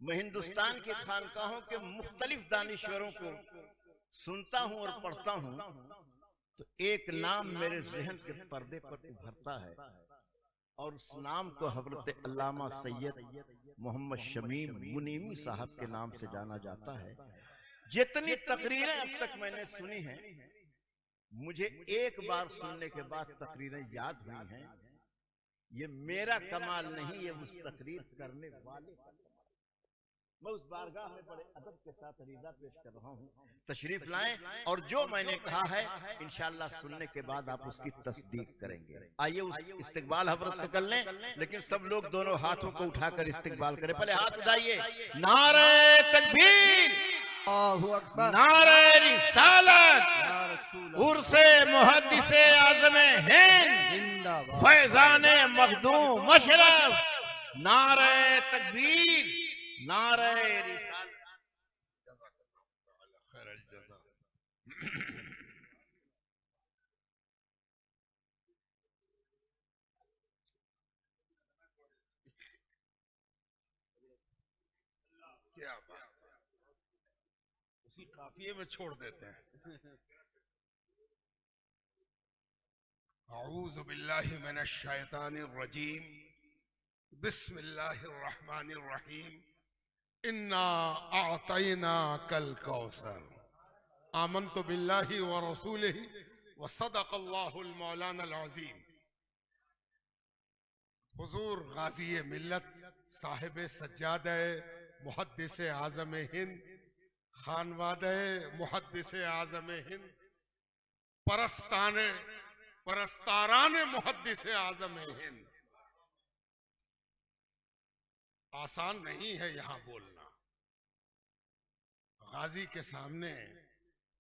मैं हिंदुस्तान की खानकाहों के मुख्तलिफ दानिश्वरों को सुनता हूं और पढ़ता हूं, तो एक नाम मेरे जहन के पर्दे पर उभरता है और उस नाम को हजरत अल्लामा सैयद मोहम्मद शमीम मुनीमी साहब के नाम से जाना जाता है। जितनी तकरीरें अब तक मैंने सुनी हैं, मुझे एक बार सुनने के बाद तकरीरें याद हुई हैं। ये मेरा कमाल नहीं, ये उस तकरीर करने वाले का कमाल। मैं उस बारगाह में बड़े अदब के साथ अरीजा पेश कर रहा हूँ, तशरीफ लाएं और जो मैंने कहा है इंशाअल्लाह सुनने के बाद आप उसकी तस्दीक करेंगे। आइए उस इस्तिकबाल हजरत को कर लें, लेकिन सब लोग दोनों हाथों को उठाकर इस्तिकबाल करें। पहले हाथ उठाइए, नारे तकबीर, नारे रिसालत, उर्से मुहद्दिसे आज़मे हिंद, फैज़ाने मखदूम मशरफ, नारे तकबीर, नारे रिसालत। क्या बात, उसी काफिये में छोड़ देते हैं। औज़ु बिल्लाहि मिनश शैतानिर रजीम, बिस्मिल्लाहिर रहमानिर रहीम, इन्ना अअतैना कल कौसर, आमन्तु बिल्लाहि व रसूलिहि व सदक़ल्लाहुल मौलानाल अज़ीम। हुजूर गाज़ी मिल्लत, साहिब सज्जादे मुहद्दिस आज़म हिंद, खानवादे मुहद्दिस आज़म हिंद, परस्तारान मुहद्दिस आज़म हिंद। आसान नहीं है यहां बोलना। गाजी के सामने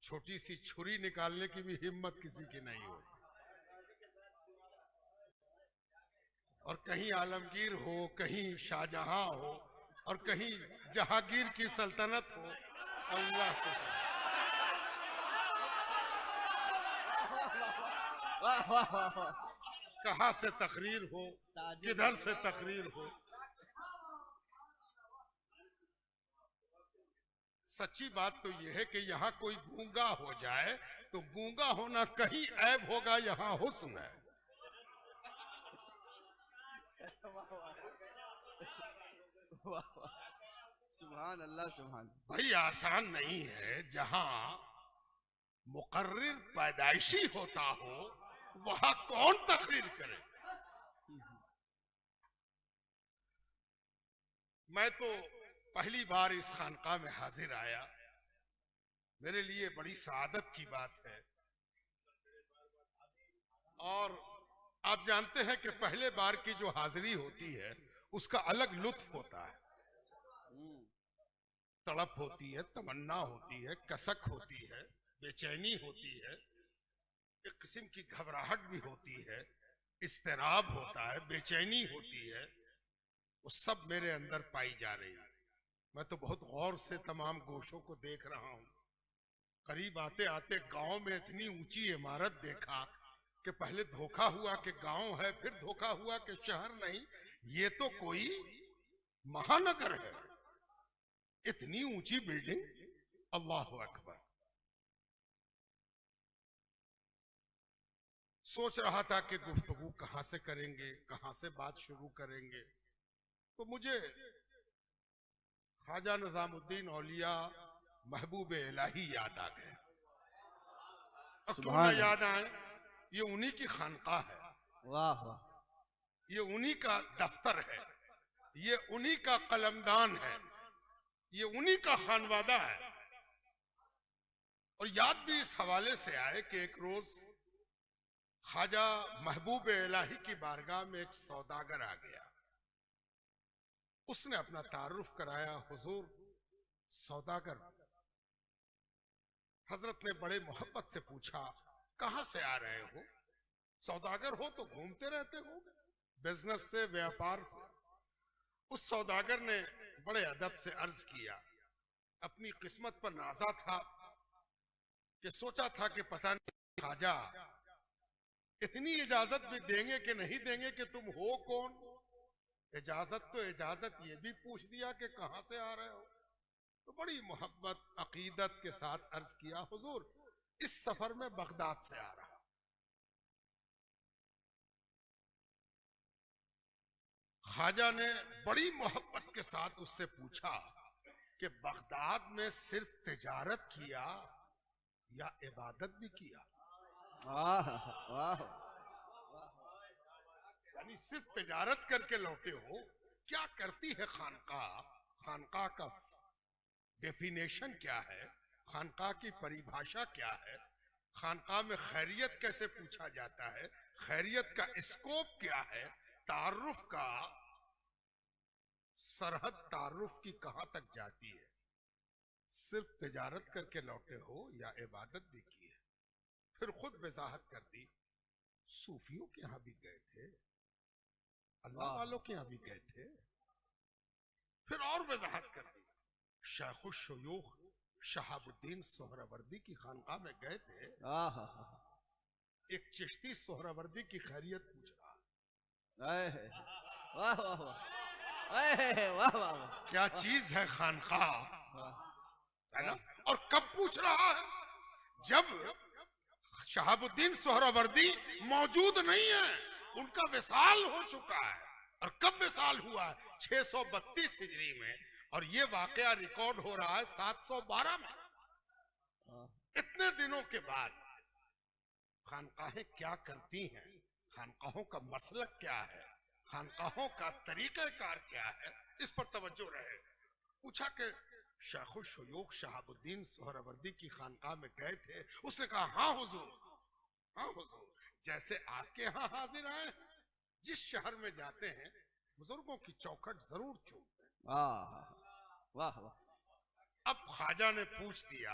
छोटी सी छुरी निकालने की भी हिम्मत किसी की नहीं होती। और कहीं आलमगीर हो, कहीं शाहजहां हो, और कहीं जहांगीर की सल्तनत हो। अल्लाह को कहां से तकरीर हो, किधर से तकरीर हो। सच्ची बात तो यह है कि यहाँ कोई गूंगा हो जाए तो गूंगा होना कहीं ऐब होगा, यहाँ हुस्न है। सुभान अल्लाह, सुभान। भाई आसान नहीं है। जहां मुकर्रिर पैदाइशी होता हो वहां कौन तकरीर करे। मैं तो पहली बार इस खानका में हाजिर आया, मेरे लिए बड़ी सआदत की बात है। और आप जानते हैं कि पहले बार की जो हाजिरी होती है उसका अलग लुत्फ होता है। तड़प होती है, तमन्ना होती है, कसक होती है, बेचैनी होती है, एक किस्म की घबराहट भी होती है, इस्तिराब होता है, बेचैनी होती है। वो सब मेरे अंदर पाई जा रही है। मैं तो बहुत गौर से तमाम गोशों को देख रहा हूं। करीब आते आते गांव में इतनी ऊंची इमारत देखा कि पहले धोखा हुआ कि गांव है, फिर धोखा हुआ कि शहर नहीं, ये तो कोई महानगर है। इतनी ऊंची बिल्डिंग, अल्लाह अकबर। सोच रहा था कि गुफ्तगू कहां से करेंगे, कहां से बात शुरू करेंगे, तो मुझे ख्वाजा निजामुद्दीन औलिया महबूब इलाही याद आ गए। क्यों ना याद आए, ये उन्हीं की खानका है। वाह वाह। ये उन्हीं का दफ्तर है, ये उन्हीं का कलमदान है, ये उन्हीं का खानवादा है। और याद भी इस हवाले से आए कि एक रोज ख्वाजा महबूब इलाही की बारगाह में एक सौदागर आ गया। उसने अपना तारुफ कराया, हुजूर सौदागर। हजरत ने बड़े मोहब्बत से पूछा, कहां से आ रहे हो? सौदागर हो तो घूमते रहते हो, बिजनेस से, व्यापार से। उस सौदागर ने बड़े अदब से अर्ज किया, अपनी किस्मत पर नाजा था कि सोचा था कि पता नहीं ख्वाजा इतनी इजाजत भी देंगे कि नहीं देंगे कि तुम हो कौन। इजाजत तो इजाजत ये भी पूछ दिया कि कहां से आ रहे हो। तो बड़ी मोहब्बत अकीदत के साथ अर्ज किया, हुजूर इस सफर में बगदाद से आ रहा। ख्वाजा ने बड़ी मोहब्बत के साथ उससे पूछा कि बगदाद में सिर्फ तिजारत किया या इबादत भी किया? वाह वाह, यानी सिर्फ तिजारत करके लौटे हो? क्या करती है खानकाह? खानकाह का डेफिनेशन क्या है? खानकाह की परिभाषा क्या है? खानकाह में खैरियत कैसे पूछा जाता है? खैरियत का स्कोप क्या है? तारुफ का सरहद तारुफ की कहां तक जाती है? सिर्फ तिजारत करके लौटे हो या इबादत भी की है? फिर खुद वजाहत कर दी, सूफियों के यहां भी गए थे, अल्लाह वालों के यहां भी गए थे। फिर और वजाहत कर दी, शेखुश शयूख शहाबुद्दीन सोहरावर्दी की खानकाह में गए थे। एक चिश्ती सोहरावर्दी की खैरियत पूछ रहा। वाह वाह वाह वाह, क्या चीज है खानकाह, है ना? और कब पूछ रहा है? जब शहाबुद्दीन सोहरावर्दी मौजूद नहीं है, उनका विसाल हो चुका है। और कब विसाल हुआ है? 632 हिजरी में, और ये वाकया रिकॉर्ड हो रहा है 712 में। इतने दिनों के बाद खानकाहें क्या करती हैं, खानकाहों का मसलक क्या है, खानकाहों का तरीक़ेकार क्या है, इस पर तवज्जो रहे। पूछा कि शेखुल शयूख शहाबुद्दीन सोहरावर्दी की खानकाह में गए थे? उसने कहा हाँ हुजूर, हाँ हुजूर। जैसे आपके यहाँ हाजिर आए, जिस शहर में जाते हैं बुजुर्गों की चौखट जरूर चूमते हैं। वाह वाह। अब ख्वाजा ने पूछ दिया,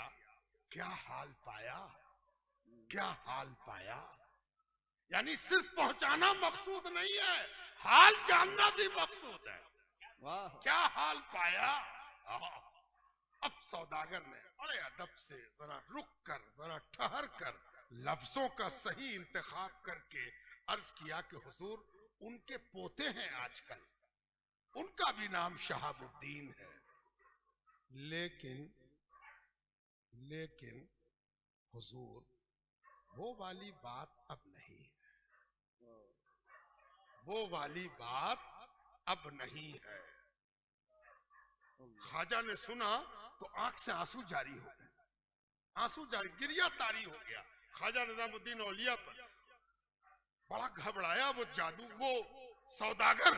क्या हाल पाया, क्या हाल पाया? यानी सिर्फ पहुंचाना मकसूद नहीं है, हाल जानना भी मकसूद है। वाह, क्या हाल पाया? अब सौदागर ने बड़े अदब से जरा रुक कर, जरा ठहर कर, लफ्जों का सही इंतखाब करके अर्ज किया कि हुजूर उनके पोते हैं आजकल, उनका भी नाम शहाबुद्दीन है, लेकिन हुजूर वो वाली बात अब नहीं है, वो वाली बात अब नहीं है। ख्वाजा ने सुना तो आंख से आंसू जारी हो गए, आंसू जारी, गिरिया तारी हो गया। ख्वाजा निजामुद्दीन औलिया पर बड़ा घबराया वो जादू, वो सौदागर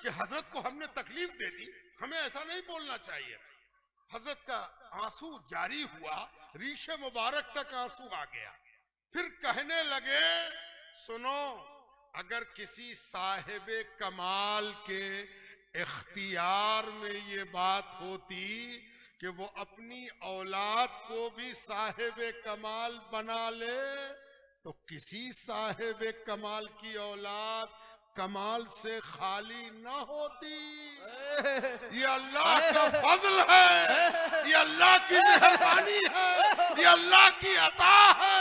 कि हजरत को हमने तकलीफ दे दी, हमें ऐसा नहीं बोलना चाहिए। हजरत का आंसू जारी हुआ, रीशे मुबारक तक आंसू आ गया। फिर कहने लगे, सुनो, अगर किसी साहिबे कमाल के इख्तियार में ये बात होती कि वो अपनी औलाद को भी साहिबे कमाल बना ले, तो किसी साहिबे कमाल की औलाद कमाल से खाली न होती। ये अल्लाह का फजल है, ये अल्लाह की मेहरबानी है, ये अल्लाह की अता है,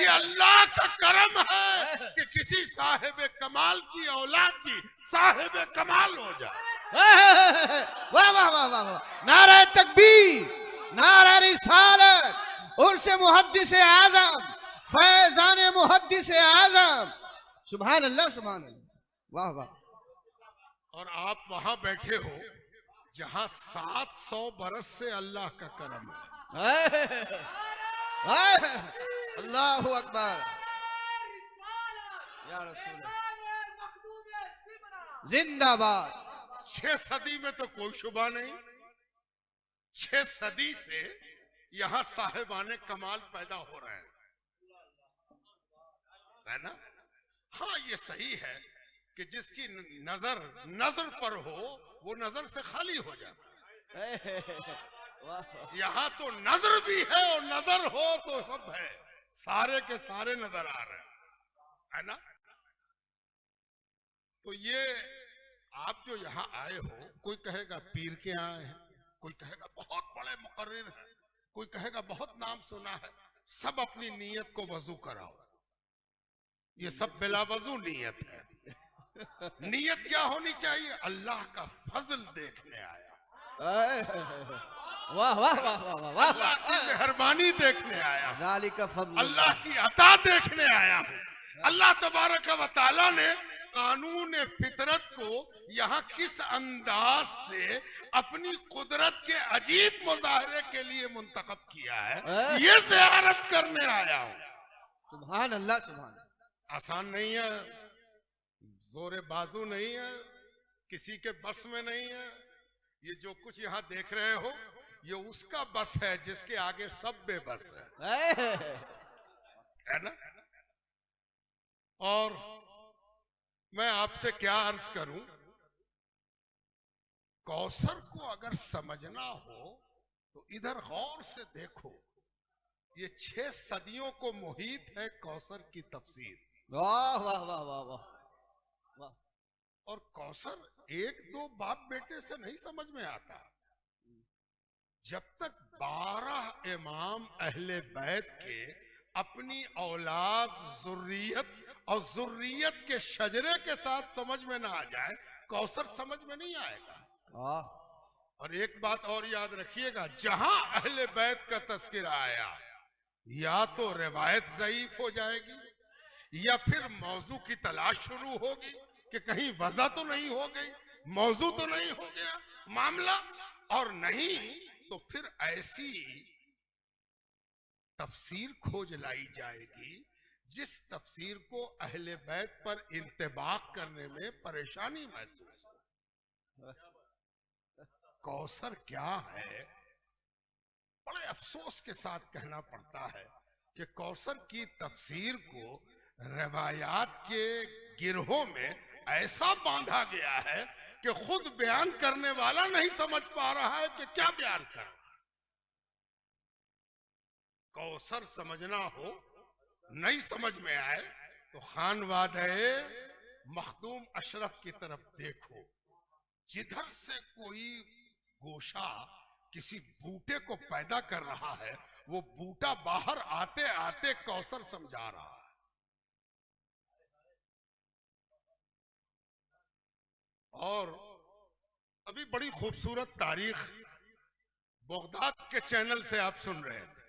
ये अल्लाह का करम है कि किसी साहिबे कमाल की औलाद भी साहिबे कमाल हो जाए। वाह वाह वाह वाह वाह, नारे तकबीर, नारे रिसालत, उर्स मुहद्दिस आज़म, फैज़ान मुहद्दिस आज़म, सुभान अल्लाह सुभान अल्लाह, वाह वाह। और आप वहां बैठे हो जहां 700 बरस से अल्लाह का करम है। अल्लाहु अकबर, या रसूल जिंदाबाद। 6 सदी में तो कोई शुबा नहीं, 6 सदी से यहां साहिबाने कमाल पैदा हो रहे हैं, है ना? हाँ, ये सही है कि जिसकी नजर पर हो वो नजर से खाली हो जाता है। यहाँ तो नजर भी है और नजर हो तो सब है, सारे के सारे नजर आ रहे हैं, है ना? तो ये आप जो यहाँ आए हो, कोई कहेगा पीर के आए हैं, कोई कहेगा बहुत बड़े मुकर्रिर हैं, कोई कहेगा बहुत नाम सुना है। सब अपनी नीयत को वजू कराओ, ये सब बिला वजू नीयत है, नीयत क्या होनी चाहिए? अल्लाह का फजल देखने आया, वाह वाह वाह वाह वाह वाह अल्लाह की मेहरबानी देखने आया, ज़ालिका फज़ल अल्लाह की अता देखने आया हूँ। अल्लाह तबारक व तआला ने कानून फितरत को यहाँ किस अंदाज से अपनी कुदरत के अजीब मुजाहरे के लिए मुंतखब किया है, ये ज़ियारत करने आया हूँ। सुभान अल्लाह सुभान। आसान नहीं है, जोरे बाजू नहीं है, किसी के बस में नहीं है। ये जो कुछ यहाँ देख रहे हो, ये उसका बस है जिसके आगे सब बेबस है ना। और मैं आपसे क्या अर्ज करूं, कौसर को अगर समझना हो तो इधर गौर से देखो। ये 6 सदियों को मुहित है कौसर की तफसीर। वाह वाह वाह वाह वाह वाह। और कौसर एक दो बाप बेटे से नहीं समझ में आता। जब तक 12 इमाम अहले बैत के अपनी औलाद, जुर्रियत और जुर्रियत के शजरे के साथ समझ में ना आ जाए, कौसर समझ में नहीं आएगा। और एक बात और याद रखिएगा, जहां अहले बैत का तस्करा आया, या तो रिवायत ज़ईफ हो जाएगी या फिर मौजू की तलाश शुरू होगी कि कहीं वजह तो नहीं हो गई, मौजू तो नहीं हो गया मामला, और नहीं तो फिर ऐसी तफसीर खोज लाई जाएगी जिस तफसीर को अहले बैत पर इंतबाक करने में परेशानी महसूस हो। कौसर क्या है? बड़े अफसोस के साथ कहना पड़ता है कि कौसर की तफसीर को रवायात के गिरोह में ऐसा बांधा गया है कि खुद बयान करने वाला नहीं समझ पा रहा है कि क्या बयान कर रहा है। कौसर समझना हो, नहीं समझ में आए तो खान वादे मखदूम अशरफ की तरफ देखो। जिधर से कोई गोशा किसी बूटे को पैदा कर रहा है, वो बूटा बाहर आते आते कौसर समझा रहा है। और अभी बड़ी खूबसूरत तारीख बगदाद के चैनल से आप सुन रहे थे,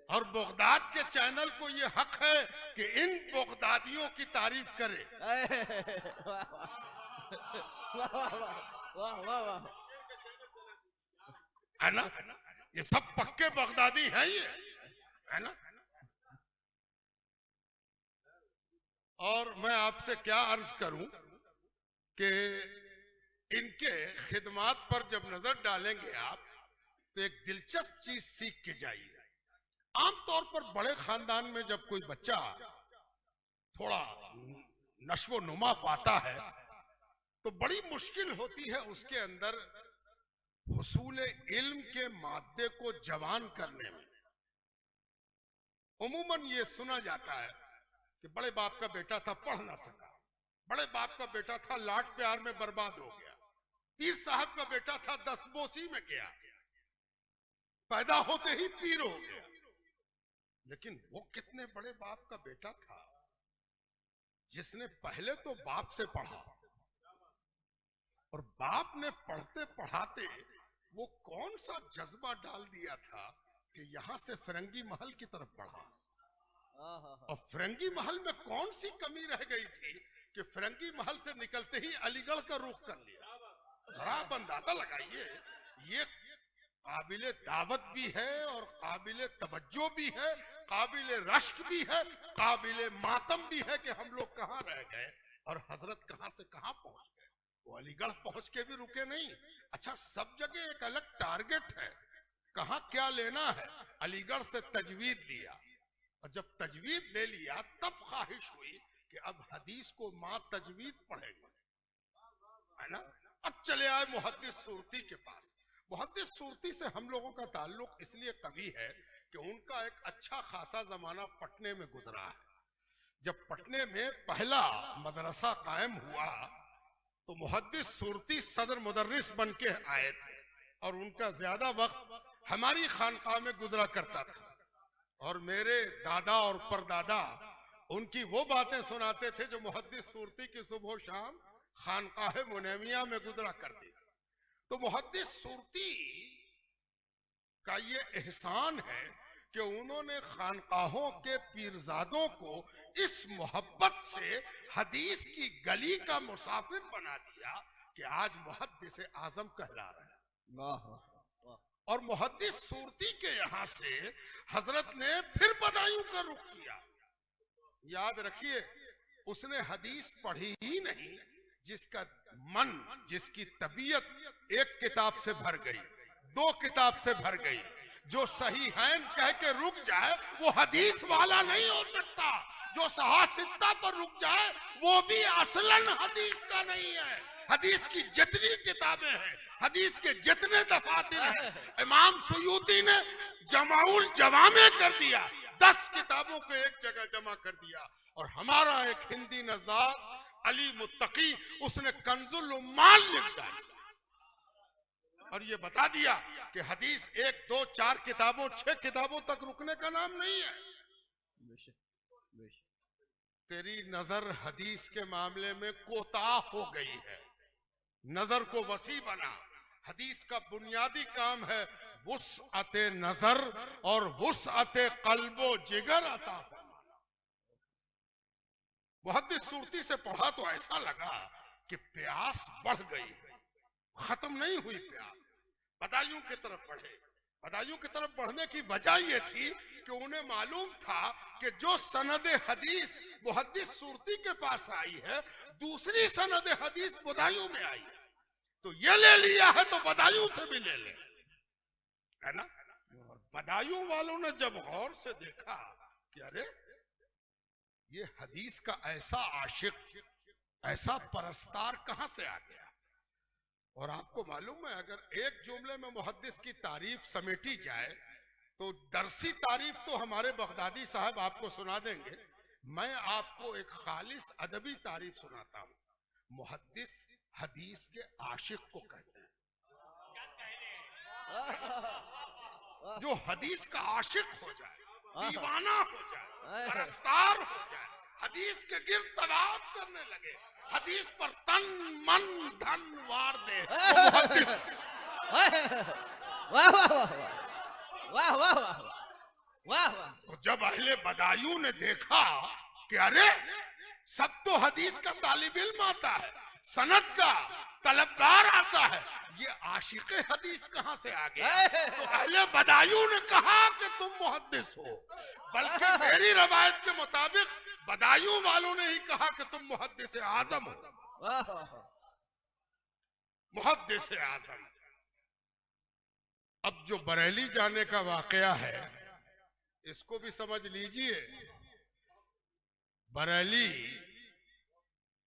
और बगदाद के चैनल को ये हक है कि इन बगदादियों की तारीफ करे। है ना, ये सब पक्के बगदादी हैं ये, है ना। और मैं आपसे क्या अर्ज करूं कि इनके खिदमात पर जब नजर डालेंगे आप, तो एक दिलचस्प चीज सीख के जाइए। आमतौर पर बड़े खानदान में जब कोई बच्चा थोड़ा नश्वो नुमा पाता है, तो बड़ी मुश्किल होती है उसके अंदर हुसूल इल्म के मादे को जवान करने में। उमूमन ये सुना जाता है कि बड़े बाप का बेटा था, पढ़ ना सका, बड़े बाप का बेटा था, लाड प्यार में बर्बाद हो गया, पीर साहब का बेटा था, दसबोसी में गया, पैदा होते ही पीर हो गया। लेकिन वो कितने बड़े बाप का बेटा था जिसने पहले तो बाप से पढ़ा, और बाप ने पढ़ते पढ़ाते वो कौन सा जज्बा डाल दिया था कि यहां से फिरंगी महल की तरफ बढ़ा। और फिरंगी महल में कौन सी कमी रह गई थी कि फिरंगी महल से निकलते ही अलीगढ़ का रुख कर लिया। जरा आप अंदाजा लगाइए, ये काबिले दावत भी है और काबिले तवज्जो भी है, काबिले रश्क भी है, काबिले मातम भी है कि हम लोग कहाँ रह गए और हजरत कहाँ से कहाँ पहुंच गए। वो अलीगढ़ पहुंच के भी रुके नहीं। अच्छा, सब जगह एक अलग टारगेट है, कहाँ क्या लेना है। अलीगढ़ से तजवीद दिया, और जब तजवीद ले लिया तब ख्वाहिश हुई कि अब हदीस को मां तजवीद पढ़ेंगे, है ना। अब चले आए मुहद्दिस सूरती के पास। मुहद्दिस सूरती से हम लोगों का ताल्लुक इसलिए कभी है कि उनका एक अच्छा खासा जमाना पटने में गुजरा है। जब पटने में पहला मदरसा कायम हुआ तो मुहद्दिस सूरती सदर मुदर्रिस बन के आए थे, और उनका ज्यादा वक्त हमारी खानकाह में गुजरा करता था। और मेरे दादा और परदादा उनकी वो बातें सुनाते थे जो मुहद्दिस सूरती की सुबह शाम खानकाह मुनैमिया में गुजरा करती। तो मुहद्दिस सूरती का ये एहसान है कि उन्होंने खानकाहों के पीरजादों को इस मोहब्बत से हदीस की गली का मुसाफिर बना दिया कि आज मुहद्दिस आजम कहला रहे हैं। वाह वाह और मुहद्दिस सूरती के यहां से हजरत ने फिर बदायूं का रुख किया। याद रखिए, उसने हदीस पढ़ी ही नहीं, जिसका मन, जिसकी तबीयत एक किताब से भर गई, दो किताब से भर गई, जो सही है कह के रुक जाए वो हदीस वाला नहीं हो सकता। जो सहासित्ता पर रुक जाए वो भी असलन हदीस का नहीं है। हदीस की जितनी किताबें हैं, हदीस के जितने दफातर हैं, इमाम सुयूती ने जमाउल जवामे कर दिया, 10 किताबों को एक जगह जमा कर दिया। और हमारा एक हिंदी नज़ार अली मुत्तकी, उसने कंजुल उम्माल लिख डाली और ये बता दिया कि हदीस 1, 2, 4 किताबों, 6 किताबों तक रुकने का नाम नहीं है। तेरी नजर हदीस के मामले में कोताह हो गई है, नजर को वसी बना। हदीस का बुनियादी काम है वुसअते नजर और वुसअते कल्बो जिगर अता फरमाना। मुहद्दिस सूरती से पढ़ा तो ऐसा लगा कि प्यास बढ़ गई, खत्म नहीं हुई प्यास। बदायूं की तरफ बढ़े। बदायूं की तरफ बढ़ने की वजह यह थी कि उन्हें मालूम था कि जो सनद हदीस मुहद्दिस सूरती के पास आई है, दूसरी सनद हदीस बदायूं में आई है। तो ये ले लिया है तो बदायूं से भी ले ले, है ना। और बदायूं वालों ने जब गौर से देखा कि अरे ये हदीस का ऐसा आशिक, ऐसा परस्तार कहां से आ गया। और आपको मालूम है, अगर एक जुमले में मुहद्दिस की तारीफ समेटी जाए तो दरसी तारीफ तो हमारे बगदादी साहब आपको सुना देंगे। मैं आपको एक खालिस अदबी तारीफ सुनाता हूं। मुहद्दिस हदीस के आशिक को कहते हैं। जो हदीस का आशिक हो जाए, दीवाना हो जाए, परस्तार हो जाए, हदीस के गिर्द तवाफ करने लगे, हदीस पर तन मन धन वार दे, वो मुहद्दिस। वाह वाह वाह वाह वाह वाह वाह वाह। तो जब अहले बदायूं ने देखा कि अरे सब तो हदीस का तालिब इल्म आता है, सनद का तलबगार आता है, ये आशिक़े हदीस कहां से आ गए। तो अहले बदायूं ने कहा कि तुम मुहद्दिस हो, बल्कि मेरी रवायत के मुताबिक बदायूं वालों ने ही कहा कि तुम मुहद्दिस आजम हो। मुहद्दिस आजम। अब जो बरेली जाने का वाकया है, इसको भी समझ लीजिए। बरेली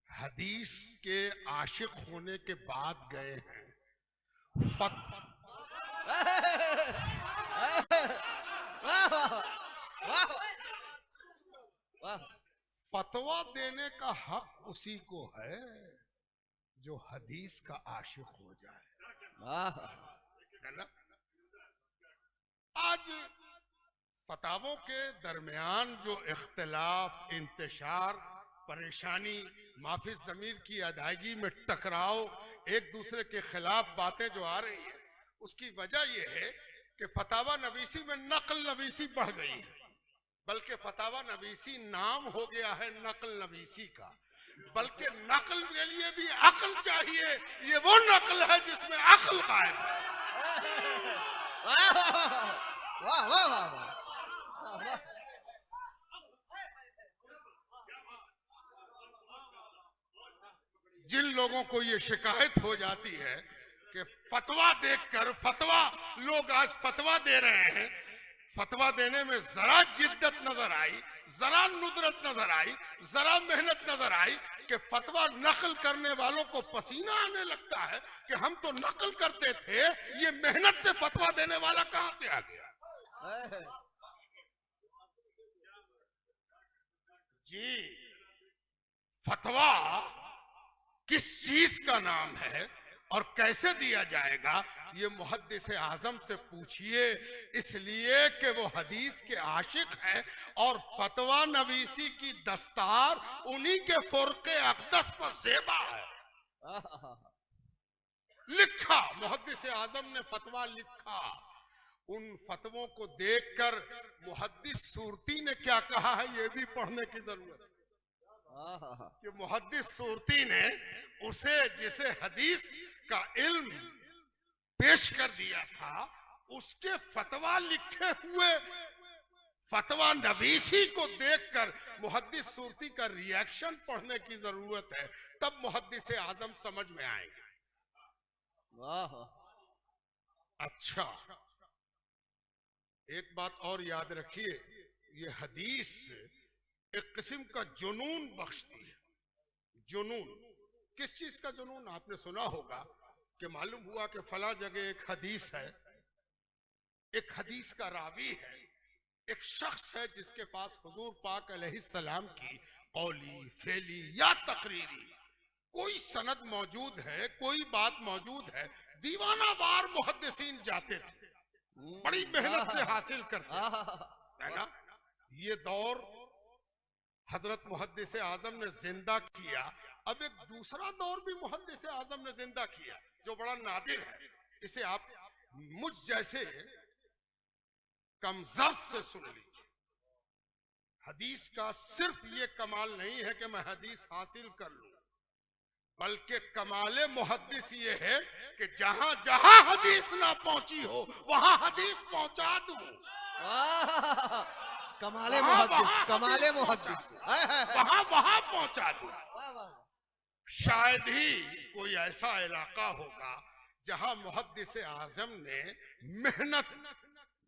हदीस के आशिक होने के बाद गए हैं। फतवा देने का हक उसी को है जो हदीस का आशिक हो जाए, है ना। आज फतावों के दरमियान जो इख्तिलाफ, इंतशार, परेशानी, माफी ज़मीर की अदायगी में टकराव, एक दूसरे के खिलाफ बातें जो आ रही है, उसकी वजह यह है कि फतावा नवीसी में नकल नवीसी बढ़ गई है। बल्कि फतावा नवीसी नाम हो गया है नकल नवीसी का। बल्कि नकल के लिए भी अक्ल चाहिए। ये वो नकल है जिसमें अक्ल गायब है। वाह वाह वाह। जिन लोगों को ये शिकायत हो जाती है कि फतवा देखकर, फतवा लोग आज फतवा दे रहे हैं, फतवा देने में जरा जिद्दत नजर आई, जरा नुदरत नजर आई, जरा मेहनत नजर आई कि फतवा नकल करने वालों को पसीना आने लगता है कि हम तो नकल करते थे, ये मेहनत से फतवा देने वाला कहां से आ गया। जी, फतवा किस चीज का नाम है और कैसे दिया जाएगा ये मुहद्दिस आजम से पूछिए, इसलिए कि वो हदीस के आशिक है और फतवा नवीसी की दस्तार उन्हीं के फुर्के अक़दस पर ज़ेबा है। लिखा, मुहद्दिस आजम ने फतवा लिखा। उन फतवों को देखकर मुहद्दिस सूरती ने क्या कहा है ये भी पढ़ने की जरूरत है कि मुहद्दिस सूरती ने उसे जिसे हदीस का इल्म पेश कर दिया था उसके फतवा लिखे हुए फतवा नवीसी को देखकर मुहद्दिस सूरती का रिएक्शन पढ़ने की जरूरत है, तब मुहद्दिस आजम समझ में आएंगे। अच्छा, एक बात और याद रखिए, ये हदीस एक किस्म का जुनून बख्शती है। जुनून, किस चीज का जुनून? आपने सुना होगा कि मालूम हुआ कि फला जगह एक हदीस है, एक हदीस का रावी है, एक शख्स है जिसके पास हुजूर पाक अलैहिस्सलाम की कौली, फेली या तकरीरी कोई सनद मौजूद है, कोई बात मौजूद है। दीवाना वार मुहद्दिसीन जाते थे, बड़ी मेहनत से हासिल करते है ना। ये दौर हजरत मुहद्दिस आजम ने जिंदा किया। अब एक दूसरा दौर भी मुहद्दिस आजम ने जिंदा किया जो बड़ा नादिर है। इसे आप मुझ जैसे कमजर्फ से सुन लीजिए। हदीस का सिर्फ ये कमाल नहीं है कि मैं हदीस हासिल कर लूं, बल्कि कमाले मुहद्दिस ये है कि जहां जहां हदीस ना पहुंची हो वहां हदीस पहुंचा दूं। कमाले मुहद्दिस, कमाले मुहद्दिस, वहां वहां पहुंचा दूं। शायद ही कोई ऐसा इलाका होगा जहां मुहद्दिस आजम ने मेहनत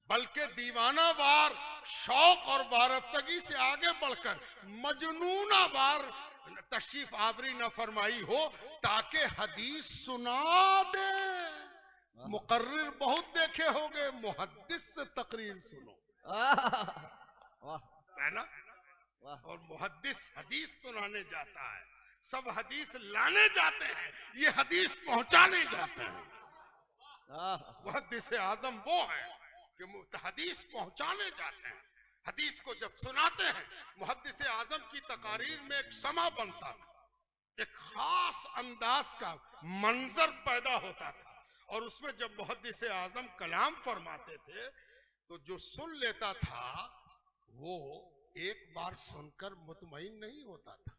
बल्कि दीवानावार शौक और वारफ्तगी से आगे बढ़कर मजनूनावार तशरीफ आवरी न फरमाई हो ताकि हदीस सुना दे। मुकर्रिर बहुत देखे होंगे, मुहद्दिस से तकरीर सुनो, है ना। और मुहद्दिस हदीस सुनाने जाता है, सब हदीस लाने जाते हैं, ये हदीस पहुंचाने जाते हैं। मुहद्दिस आजम वो है कि हदीस पहुंचाने जाते हैं। हदीस को जब सुनाते हैं, मुहद्दिस आजम की तकारीर में एक समा बनता था, एक खास अंदाज का मंजर पैदा होता था, और उसमें जब मुहद्दिस आजम कलाम फरमाते थे तो जो सुन लेता था वो एक बार सुनकर मुतमईन नहीं होता था।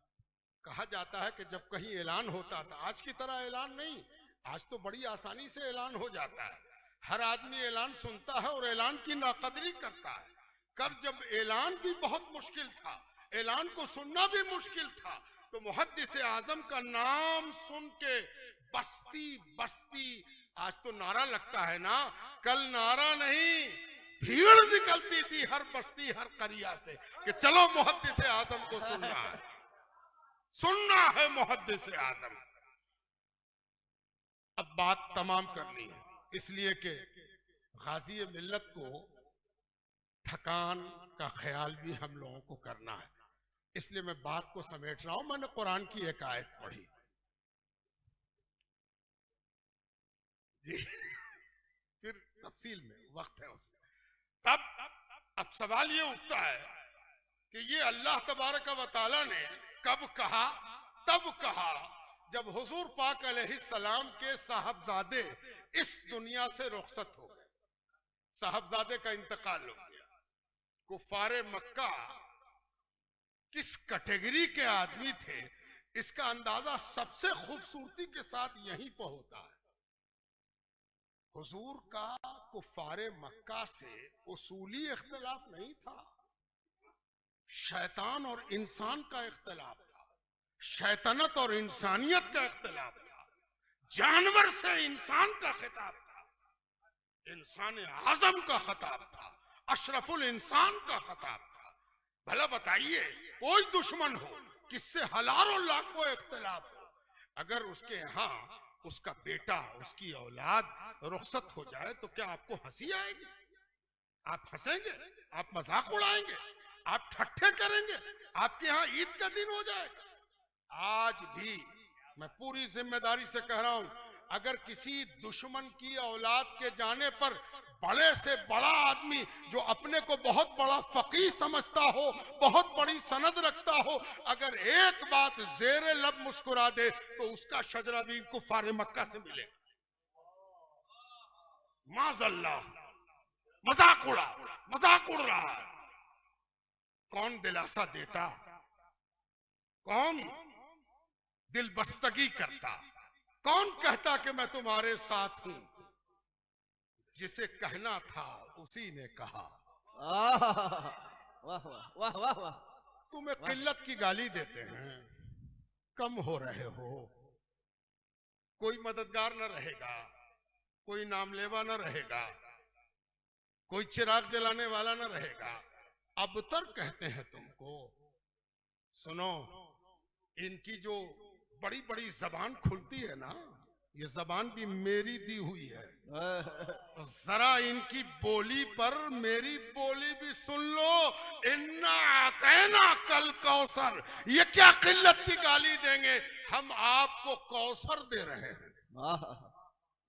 कहा जाता है कि जब कहीं ऐलान होता था, आज की तरह ऐलान नहीं, आज तो बड़ी आसानी से ऐलान हो जाता है, हर आदमी ऐलान सुनता है और ऐलान की नाकदरी करता है। कर जब ऐलान भी बहुत मुश्किल था, ऐलान को सुनना भी मुश्किल था, तो मुहद्दिस आजम का नाम सुन के बस्ती बस्ती, आज तो नारा लगता है ना, कल नारा नहीं, भीड़ निकलती थी हर बस्ती हर करिया से कि चलो मुहद्दिस आजम को सुनना है, सुनना है मुहद्दिस आजम। अब बात तमाम करनी है, इसलिए कि गाजी मिल्लत को थकान का ख्याल भी हम लोगों को करना है, इसलिए मैं बात को समेट रहा हूं। मैंने कुरान की एक आयत पढ़ी जी, फिर तफसील में वक्त है उसमें। तब अब सवाल ये उठता है कि ये अल्लाह तबारक व तआला ने कब कहा? तब कहा जब हुजूर पाक अलैहिस्सलाम के साहबजादे इस दुनिया से रुखसत हो गए, साहबजादे का इंतकाल हो गया। कुफारे मक्का किस कैटेगरी के आदमी थे इसका अंदाजा सबसे खूबसूरती के साथ यहीं पर होता है। हुजूर का कुफारे मक्का से उसूली इख्तिलाफ नहीं था, शैतान और इंसान का इख्तिलाफ था, शैतानत और इंसानियत का इख्तिलाफ था, जानवर से इंसान का खिताब था, इंसान आजम का खिताब था, अशरफुल इंसान का खिताब था। भला बताइए, कोई दुश्मन हो, किससे हजारों लाखों इख्तिलाफ हो, अगर उसके यहाँ उसका बेटा, उसकी औलाद रुखसत हो जाए तो क्या आपको हंसी आएगी? आप हंसेंगे? आप मजाक उड़ाएंगे? आप ठट्ठे करेंगे? आपके यहाँ ईद का दिन हो जाएगा? आज भी मैं पूरी जिम्मेदारी से कह रहा हूं, अगर किसी दुश्मन की औलाद के जाने पर बड़े से बड़ा आदमी जो अपने को बहुत बड़ा फकीह समझता हो, बहुत बड़ी सनद रखता हो, अगर एक बात जेरे लब मुस्कुरा दे तो उसका शजरा भी कुफारे मक्का से मिले। माज़अल्लाह, मजाक उड़ रहा है। कौन दिलासा देता, कौन दिल बस्तगी करता, कौन कहता कि मैं तुम्हारे साथ हूं? जिसे कहना था उसी ने कहा। वाह वाह वाह वाह। तुम्हें किल्लत की गाली देते हैं, कम हो रहे हो, कोई मददगार न रहेगा, कोई नामलेवा न रहेगा, कोई चिराग जलाने वाला न रहेगा, अबतर कहते हैं तुमको। सुनो, इनकी जो बड़ी बड़ी जबान खुलती है ना, ये जबान भी मेरी दी हुई है। तो जरा इनकी बोली पर मेरी बोली भी सुन लो। इन्ना आतैना कल कौसर, ये क्या किल्लत की गाली देंगे, हम आपको कौसर दे रहे हैं,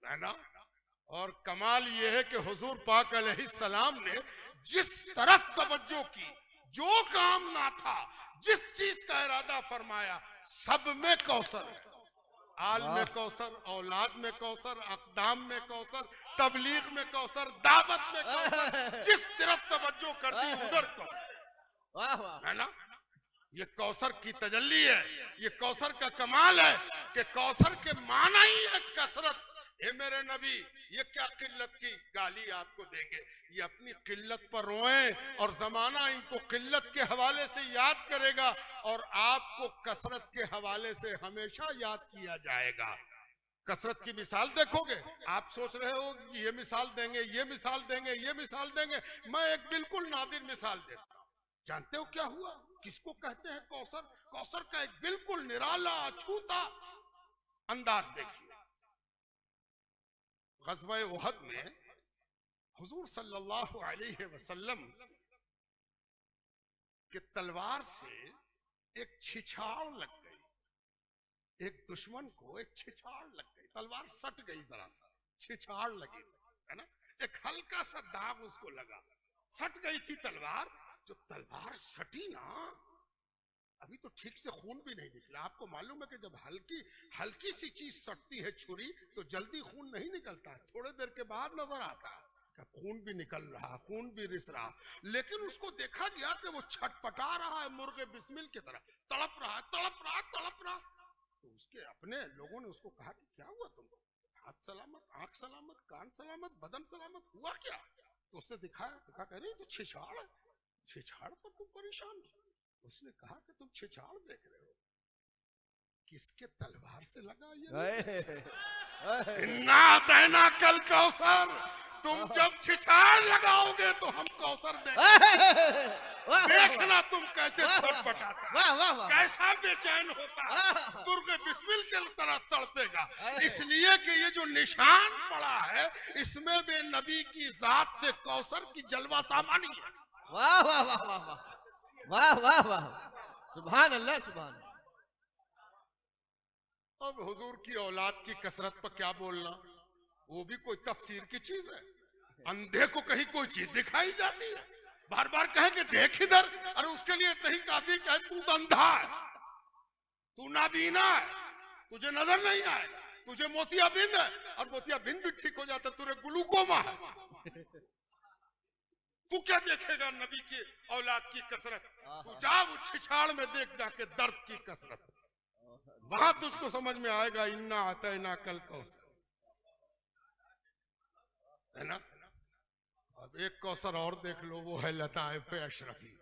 है ना। और कमाल ये है कि हुजूर पाक अलैहिस्सलाम ने जिस तरफ तवज्जो की, जो काम ना था, जिस चीज का इरादा फरमाया, सब में कौसर है। आल में कौसर, औलाद में कौसर, अक़दाम में कौसर, तबलीग में कौसर, दावत में कौसर, जिस तरफ तवज्जो कर दी उधर कौसर, है ना। ये कौसर की तजल्ली है, ये कौसर का कमाल है कि कौसर के माना ही है कसरत। हे मेरे नबी, ये क्या किल्लत की गाली आपको देंगे, ये अपनी किल्लत पर रोएं और जमाना इनको किल्लत के हवाले से याद करेगा और आपको कसरत के हवाले से हमेशा याद किया जाएगा। कसरत की मिसाल देखोगे, आप सोच रहे हो ये मिसाल देंगे, ये मिसाल देंगे, ये मिसाल देंगे। मैं एक बिल्कुल नादिर मिसाल देता हूं। जानते हो क्या हुआ, किसको कहते हैं कौसर? कौसर का एक बिल्कुल निराला अछूता अंदाज देखिए। ग़ज़वा उहद में हुजूर सल्लल्लाहु अलैहि वसल्लम के तलवार से एक छिछाड़ लग गई। एक दुश्मन को एक छिछाड़ लग गई, तलवार सट गई, जरा सा छिछाड़ लगी, है ना। एक हल्का सा दाग उसको लगा, सट गई थी तलवार। जो तलवार सटी ना, अभी तो ठीक से खून भी नहीं निकला। आपको मालूम है कि जब हल्की सी चीज सटती है, छुरी, तो जल्दी खून नहीं निकलता है, थोड़े देर के बाद नजर आता है कि खून भी निकल रहा, खून भी रिस रहा। लेकिन उसको देखा गया कि वो छटपटा रहा है मुर्गे बिस्मिल की तरह, तड़प रहा, तड़प रहा, तड़प रहा। तो उसके अपने लोगों ने उसको कहा कि क्या हुआ तुमको? हाथ सलामत, आंख सलामत, कान सलामत, बदन सलामत, हुआ क्या? तो उससे दिखाया, कह रही तो छिछाड़ है, छिछाड़ पर तुम परेशान हो। उसने कहा कि तुम छिछाड़ देख रहे हो, किसके तलवार से लगा ये? इन्ना आतैना कल कौसर, तुम जब छिछाड़ लगाओगे तो हम कौसर देंगे। देखना तुम कैसे छटपटाता, कैसा बेचैन होता, दुर्गे बिस्मिल के तरह तड़पेगा। इसलिए कि ये जो निशान पड़ा है, इसमें भी नबी की जात से कौसर की जलवा सामानी है। वाह वाह वाह वाह वाह वाह वाह वाह, सुभान अल्लाह, सुभान। अब हुजूर की औलाद की कसरत पर क्या बोलना, वो भी कोई तफसीर की चीज है। अंधे को कहीं कोई चीज दिखाई जाती है, बार बार कहे कि देख इधर, अरे उसके लिए नहीं काफी कहे तू तो अंधा है, तू नाबीना है, तुझे नजर नहीं आए, तुझे मोतियाबिंद है, और मोतियाबिंद भी ठीक हो जाता, तुझे ग्लूकोमा है। तू क्या देखेगा नबी की औलाद की कसरत? तू जा वो छिछाड़ में देख जाके दर्द की कसरत, वहां तुझको समझ में आएगा। इन्ना आतैना कल कौसर, है ना। अब एक कौसर और देख लो, वो है लताइफ अशरफी,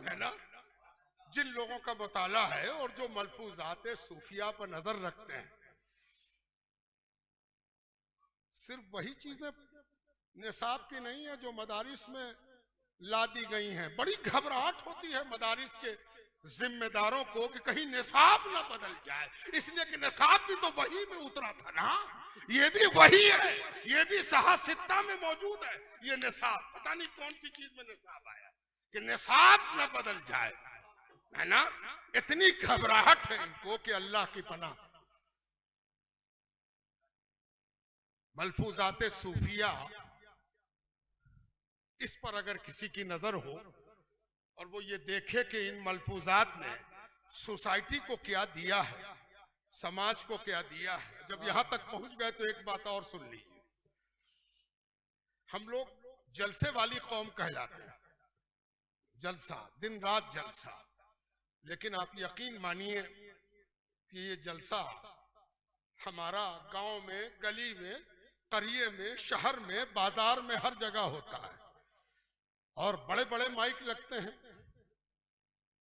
है ना। जिन लोगों का मुताला है और जो मलफूजात सूफिया पर नजर रखते हैं, सिर्फ वही चीजें निसाब की नहीं है जो मदारिस में ला दी गई हैं। बड़ी घबराहट होती है मदारिस के जिम्मेदारों को कि कहीं निसाब ना बदल जाए, इसलिए कि निसाब भी तो वही में उतरा था ना, ये भी वही है, ये भी सहा-सित्ता में मौजूद है। ये निसाब पता नहीं कौन सी चीज में निसाब आया कि निसाब ना बदल जाए, है ना। इतनी घबराहट है इनको कि अल्लाह की पनाह। मलफूजात सूफिया, इस पर अगर किसी की नजर हो और वो ये देखे कि इन मलफूजात ने सोसाइटी को क्या दिया है, समाज को क्या दिया है, जब यहां तक पहुंच गए तो एक बात और सुन लीजिए। हम लोग जलसे वाली कौम कहलाते हैं, जलसा, दिन रात जलसा। लेकिन आप यकीन मानिए कि ये जलसा हमारा गांव में, गली में, करिए में, शहर में, बाजार में, हर जगह होता है और बड़े बड़े माइक लगते हैं।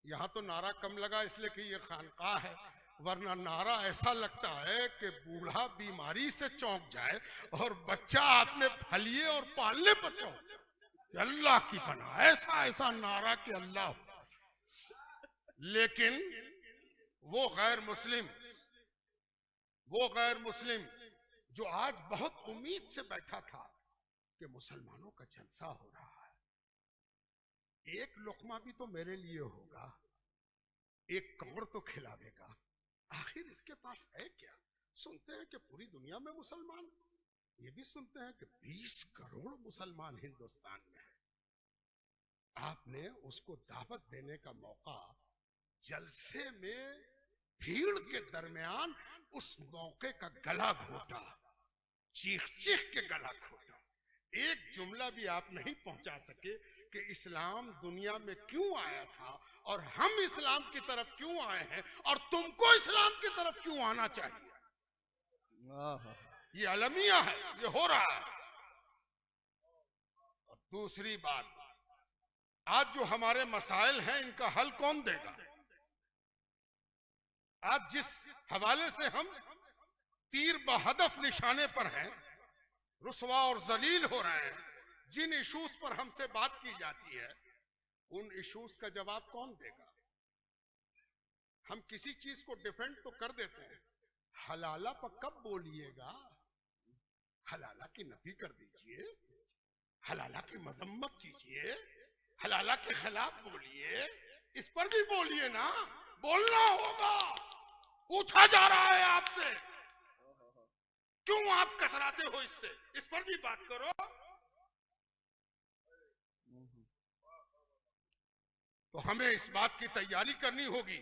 यहां तो नारा कम लगा इसलिए कि ये खानकाह है, वरना नारा ऐसा लगता है कि बूढ़ा बीमारी से चौंक जाए और बच्चा आपने फलिए और पालने पर चौंक जाए। अल्लाह की पनाह, ऐसा ऐसा नारा कि अल्लाह। लेकिन वो गैर मुस्लिम जो आज बहुत उम्मीद से बैठा था कि मुसलमानों का जलसा हो रहा है, एक लुकमा भी तो मेरे लिए होगा, एक कौड़ तो खिला देगा, आखिर इसके पास है क्या। सुनते हैं कि पूरी दुनिया में मुसलमान, ये भी सुनते हैं कि 20 करोड़ मुसलमान हिंदुस्तान में है। आपने उसको दावत देने का मौका जलसे में भीड़ के दरमियान उस मौके का गला घोटा, चीख चीख के गला घोटा। एक जुमला भी आप नहीं पहुंचा सके कि इस्लाम दुनिया में क्यों आया था और हम इस्लाम की तरफ क्यों आए हैं और तुमको इस्लाम की तरफ क्यों आना चाहिए। ये अलमिया है, ये हो रहा है। और दूसरी बात, आज जो हमारे मसाइल हैं इनका हल कौन देगा। आज जिस हवाले से हम तीर बहदफ निशाने पर हैं, रुसवा और जलील हो रहे हैं, जिन इशूज पर हमसे बात की जाती है, उन इशूज का जवाब कौन देगा। हम किसी चीज को डिफेंड तो कर देते हैं, हलाला पर कब बोलिएगा। हलाला की नफी कर दीजिए, हलाला की मजम्मत कीजिए, हलाला के खिलाफ बोलिए, इस पर भी बोलिए ना, बोलना होगा। पूछा जा रहा है आपसे, क्यों आप कतराते हो इससे, इस पर भी बात करो। तो हमें इस बात की तैयारी करनी होगी।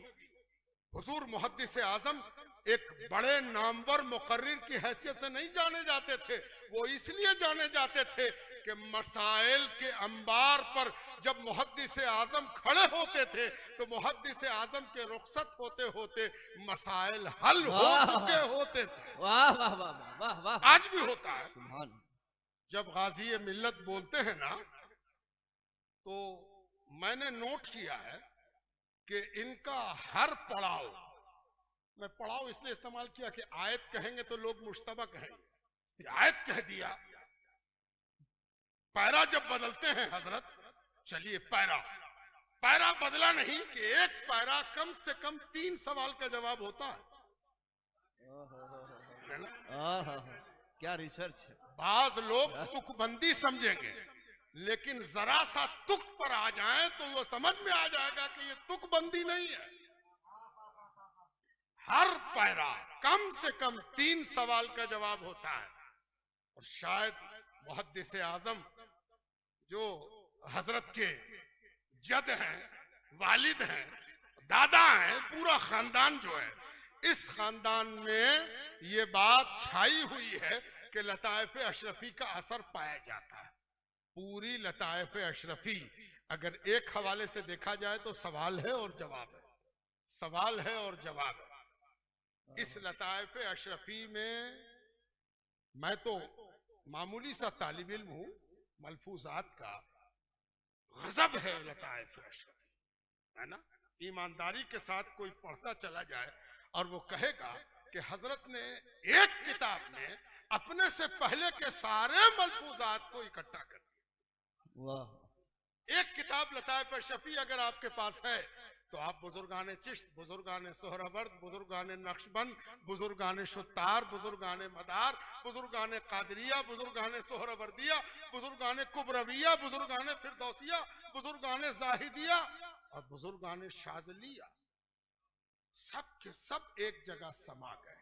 हुजूर मुहद्दिस आजम एक बड़े नामवर मुकर्रिर की हैसियत से नहीं जाने जाते थे, वो इसलिए जाने जाते थे कि मसाइल के अंबार पर जब मुहद्दिस आजम खड़े होते थे तो मुहद्दिस आजम के रुखसत होते होते मसाइल हल हो चुके होते थे। वाह वाह वाह वाह वाह। आज भी होता है। जब गाजी मिल्लत बोलते हैं ना, तो मैंने नोट किया है कि इनका हर पड़ाव, मैं पड़ाव इसलिए इस्तेमाल किया कि आयत कहेंगे तो लोग मुश्तबा कहेंगे, आयत कह दिया। पैरा जब बदलते हैं हजरत, चलिए पैरा बदला नहीं कि एक पैरा कम से कम 3 सवाल का जवाब होता है ना? क्या रिसर्च है। बाज लोग तुकबंदी समझेंगे, लेकिन जरा सा तुक पर आ जाएं तो वो समझ में आ जाएगा कि ये तुकबंदी नहीं है। हर पैरा कम से कम 3 सवाल का जवाब होता है। और शायद मुहद्दिस आजम जो हजरत के जद हैं, वालिद हैं, दादा हैं, पूरा खानदान जो है, इस खानदान में ये बात छाई हुई है कि लताइफ अशरफी का असर पाया जाता है। पूरी लताइफ अशरफी अगर एक हवाले से देखा जाए तो सवाल है और जवाब है, सवाल है और जवाब है। इस लताइफ अशरफी में मैं तो मामूली सा तालिब इल्म हूं, मलफूजात का गजब है लताइफ अशरफी, है ना। ईमानदारी के साथ कोई पढ़ता चला जाए और वो कहेगा कि हजरत ने एक किताब में अपने से पहले के सारे मलफूजात को इकट्ठा कर दिया। वाह। एक किताब लताइफ अशरफी अगर आपके पास है तो आप बुजुर्गाने चिश्त, बुजुर्गाने सोहरावर्द, बुजुर्गाने नक्शबंद, बुजुर्गाने शुत्तार, बुजुर्गाने मदार, बुजुर्गाने कादरिया, बुजुर्गाने सोहरावर्दिया, बुजुर्गाने कुबरविया, बुजुर्गाने फिरदौसिया, बुजुर्गाने जाहिदिया और बुजुर्गाने शाजलिया, सब के सब एक जगह समा गए।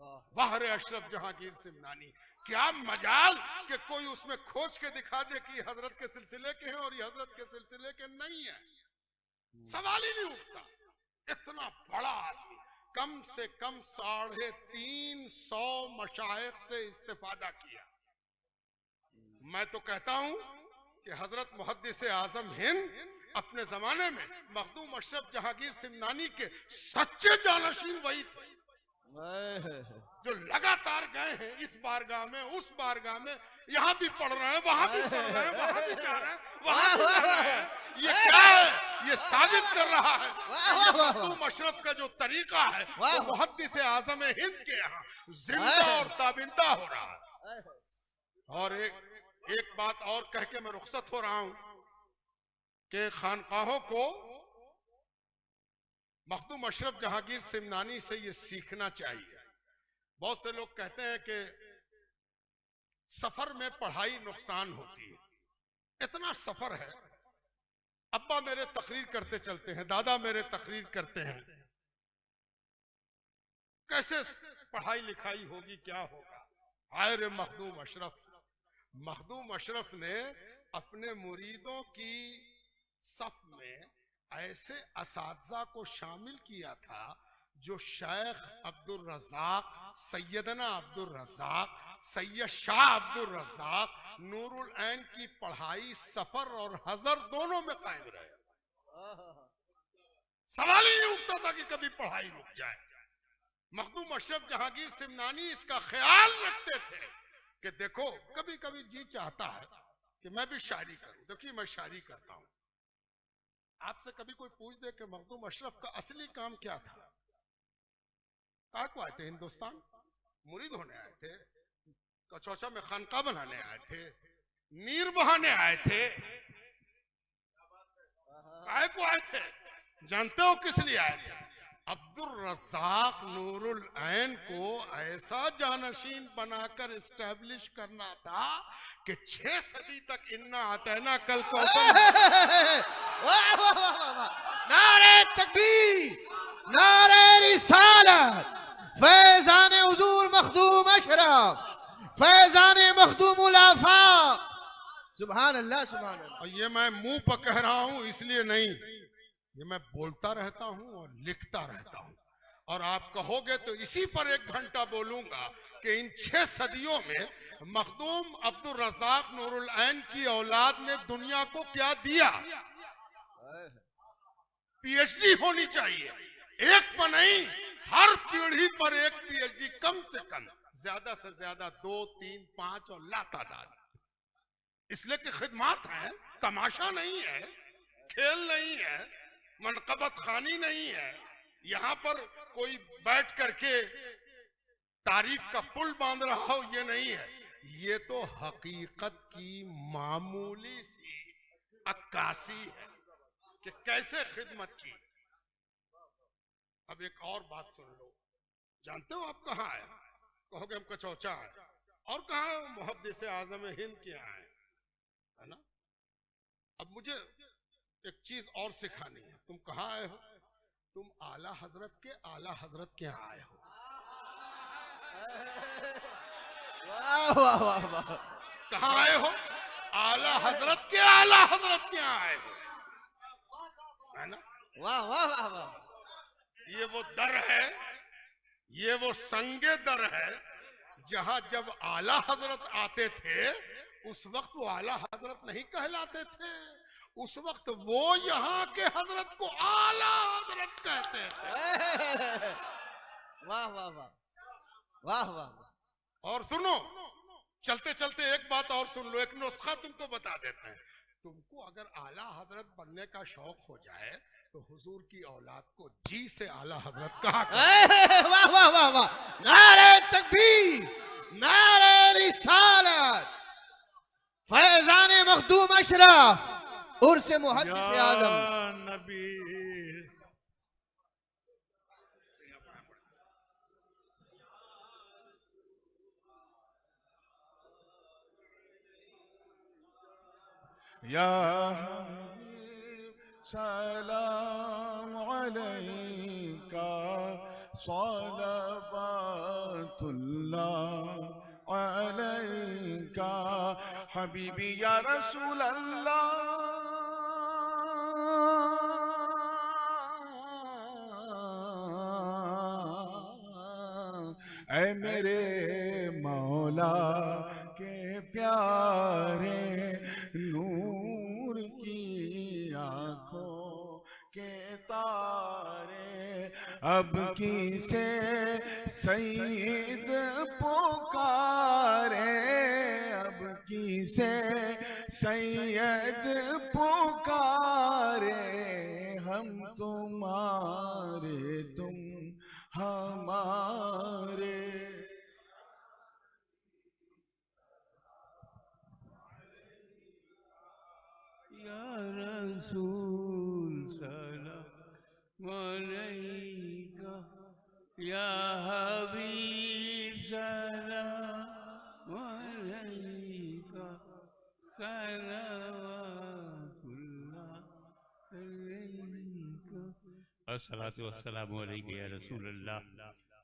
बहर अशरफ जहांगीर सिमनानी। क्या मजाल कि कोई उसमें खोज के दिखा दे कि हजरत के सिलसिले के हैं और ये हजरत के सिलसिले के नहीं है। सवाल ही नहीं उठता। इतना बड़ा आदमी, कम से कम 350 मशाइख से इस्तेफादा किया। मैं तो कहता हूं कि हजरत मुहद्दिस आजम हिंद अपने जमाने में मखदूम अशरफ जहांगीर सिमनानी के सच्चे जानशीन वही थे जो लगातार गए हैं इस बारगाह में, उस बारगाह में, यहाँ भी पढ़ रहे हैं, वहां भी पढ़ रहे हैं, वहां भी जा रहे हैं, वहां भी जा रहे हैं। ये क्या है? ये साबित कर रहा है मखदूम अशरफ का जो तरीका है वो मुहद्दिस आजम हिंद के यहाँ जिंदा और ताबिंदा हो रहा है। और एक बात और कह के मैं रुखसत हो रहा हूं कि खानकाहों को मखदूम अशरफ जहांगीर सिमनानी से ये सीखना चाहिए। बहुत से लोग कहते हैं कि सफर में पढ़ाई नुकसान होती है। इतना सफर है, अब्बा मेरे तकरीर करते चलते हैं, दादा मेरे तकरीर करते हैं, कैसे पढ़ाई लिखाई होगी, क्या होगा? हाय रे मखदूम अशरफ। मखदूम अशरफ ने अपने मुरीदों की सफ में ऐसे असातिज़ा को शामिल किया था जो शेख अब्दुल रज़ाक, सैयदना अब्दुल रज़ाक, सैयद शाह अब्दुल रज़ाक, नूरुल ऐन की पढ़ाई सफर और हजर दोनों में कायम रहे। सवाल ही नहीं उठता था कि कभी पढ़ाई रुक जाए। मखदूम अशरफ जहांगीर सिमनानी इसका ख्याल रखते थे कि देखो कभी कभी जी चाहता है कि मैं भी शायरी करूं। देखिए मैं शायरी करता हूं। आपसे कभी कोई पूछ दे कि मखदूम अशरफ का असली काम क्या था? कहा को आए थे हिंदुस्तान? मुरीद होने आए थे, कचौचा में खानका बनाने आए थे, नीर बहाने आए थे। काहे को आए थे? जानते हो किस लिए आए थे? अब्दुल रज़ाक नूरुल ऐन को ऐसा जानशीन बनाकर एस्टैब्लिश करना था कि 6 सदी तक इन्ना आतना कल कौशल। नारे तकबीर, नारे रिसालत, फैजान हुजूर मखदूम अशरफ, फैजान मखदूमुल आफाक। सुभान अल्लाह, सुभान अल्लाह। और ये मैं मुंह पर कह रहा हूं इसलिए नहीं, ये मैं बोलता रहता हूं और लिखता रहता हूं। और आप कहोगे तो इसी पर 1 घंटा बोलूंगा कि इन 6 सदियों में मखदूम अब्दुल रज़ाक नूरुल ऐन की औलाद ने दुनिया को क्या दिया। पीएचडी होनी चाहिए, एक पर नहीं, हर पीढ़ी पर एक पीएचडी कम से कम, ज्यादा से ज्यादा 2, 3, 5 और लातादाद। इसलिए कि खिदमत है, तमाशा नहीं है, खेल नहीं है, मनकबत खानी नहीं है। यहां पर कोई बैठ करके तारीफ का पुल बांध रहा हो, ये नहीं है। ये तो हकीकत की मामूली सी अक्कासी है कि कैसे खिदमत की। अब एक और बात सुन लो। जानते हो आप कहाँ आए? कहोगे हम कचौचा है। और कहाँ मुहद्दिस आजम हिंद के यहाँ है ना। अब मुझे एक चीज और सिखानी है। तुम कहाँ आए हो? तुम आला हजरत के यहाँ आए हो। वाह वाह वाह वाह। कहाँ आए हो? आला हजरत के यहाँ आए हो, है ना। वाह वाह वाह वाह। ये वो दर है, ये वो संगे दर है जहां जब आला हजरत आते थे उस वक्त वो आला हजरत नहीं कहलाते थे। उस वक्त वो यहाँ के हजरत को आला हजरत कहते थे। वाह वाह वाह वाह वाह। और सुनो, चलते चलते एक बात और सुन लो, एक नुस्खा तुमको बता देते हैं। तुमको अगर आला हजरत बनने का शौक हो जाए तो हुजूर की औलाद को जी से आला हजरत कहा। वाह वाह वाह वाह। नारे तकबीर, नारे रिसालत, फैजान मखदूम अशरफ उर्स मुहद्दिस आजम नबी। या सलाम अलैका सलावत सलावतुल्लाह अलैका हबीबी या रसूल अल्लाह। ऐ मेरे मौला के प्यारे नूर की आंखों के तारे, अब किसे सईद पुकारे, अब किसे सैयद पुकारे, हम तुम्हारे तुम हमारे। या रसूल सलाम अलैका, या हबीब सलाम अलैका, सलावतुल्लाह अलैका। अस्सलातु वस्सलामु अलैका या रसूल अल्लाह,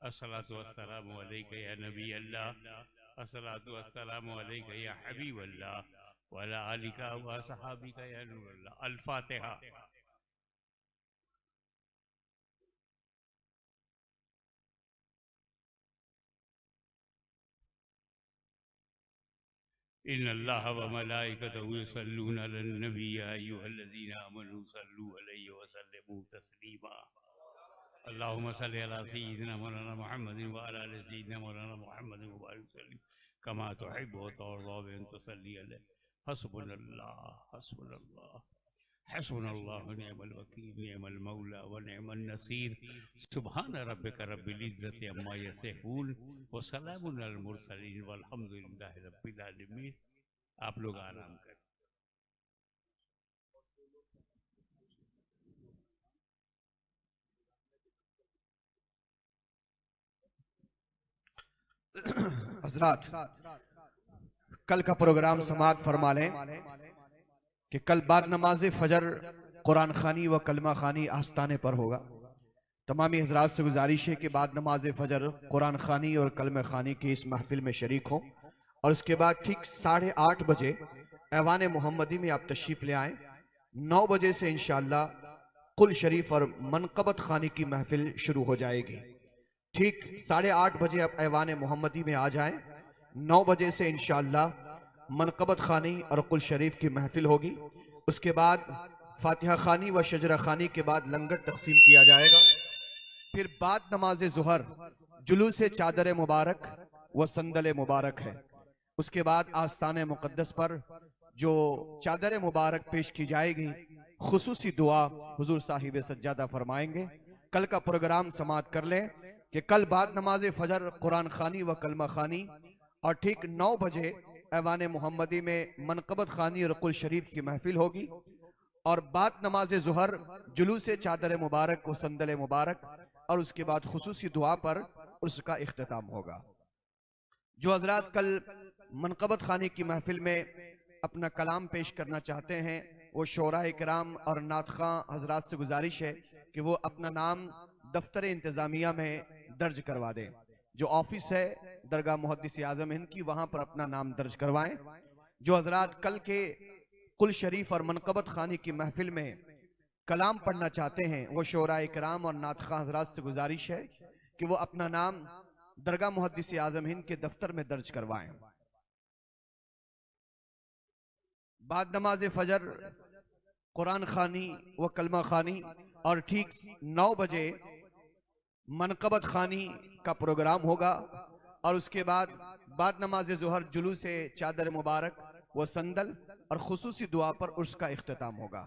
अस्सलातु वस्सलामु अलैका या नबी अल्लाह, अस्सलातु वस्सलामु अलैका या हबीब अल्लाह वाला आलिका व सहाबिका या नूर अल्लाह। अल-फातिहा। इन्नल्लाह व मलाइकतहु युसल्लूना अलन नबी या अय्युहल्लज़ीना आमनू सल्लू अलैहि व सल्लिमू तस्लीमा। अल्लाहुम्मा सल्लि अला सय्यिदिना मौलाना मुहम्मदिन व अला आलि सय्यिदिना मौलाना मुहम्मदिन व बारिक वसल्लिम कमा तुहिब्बु व तर्ज़ा व तुसल्ली अलैहि। हस्बुनल्लाह हस्बुनल्लाह हस्बुनल्लाह व निअमल वकील निअमल मौला व निअमन नसीर। सुब्हान रब्बिका रब्बिल इज्जति अम्मा यसिफून व सलामुन अलल मुरसलीन वल्हम्दुलिल्लाहि रब्बिल आलमीन। आप लोग आराम करें। हजरात, कल का प्रोग्राम समाप्त फरमा लें कि कल बाद नमाज फजर कुरान खानी व कलमा खानी आस्ताने पर होगा। तमामी हजरात से गुजारिश है कि बाद नमाज फजर कुरान खानी और कलमा खानी की इस महफिल में शरीक हों और उसके बाद ठीक 8:30 बजे ऐवान मोहम्मदी में आप तशरीफ ले आएँ। 9 बजे से इंशाअल्लाह कुल शरीफ और मनकबत खानी की महफिल शुरू हो जाएगी। ठीक 8:30 बजे आप ऐवान मोहम्मदी में आ जाएं। 9 बजे से इंशाअल्लाह मनकबत खानी और कुल शरीफ की महफिल होगी। उसके बाद फातिहा खानी व शजरा खानी के बाद लंगर तकसीम किया जाएगा। फिर बाद नमाज ज़ुहर जुलूस चादर मुबारक व संदल मुबारक है। उसके बाद आस्ताने मुक़द्दस पर जो चादर मुबारक पेश की जाएगी, खुसूसी दुआ हुजूर साहिब सज्जादा फरमाएंगे। कल का प्रोग्राम समाप्त कर लें कि कल बाद नमाज फजर कुरान खानी व कलमा खानी और ठीक 9 बजे ऐवान मोहम्मदी में मनकबत खानी और कुल शरीफ की महफिल होगी और बाद नमाज ज़ुहर जुलूस चादर मुबारक व संदल मुबारक और उसके बाद खुसूसी दुआ पर उसका इख्तिताम होगा। जो हजरात कल मनकबत खानी की महफिल में अपना कलाम पेश करना चाहते हैं, वो शोराए किराम और नात खां हजरात से गुजारिश है कि वो अपना नाम दफ्तर इंतजामिया में दर्ज करवा दें। जो ऑफिस है दरगाह मुहद्दिस आज़म हिंद की, वहां पर अपना नाम दर्ज करवाएं। जो हजरात कल के कुल शरीफ और मनकबत खानी की महफिल में कलाम पढ़ना चाहते हैं, वो शोराए किराम और नात खां हजरात से गुजारिश है कि वो अपना नाम दरगाह मुहद्दिस आज़म हिंद के दफ्तर में दर्ज करवाएं। बाद नमाज फजर कुरान खानी व कलमा खानी और ठीक 9 बजे मनकबत खानी का प्रोग्राम होगा और उसके बाद नमाज ज़ुहर जुलूस चादर मुबारक व संदल और खुसूसी दुआ पर उसका इख्तिताम होगा।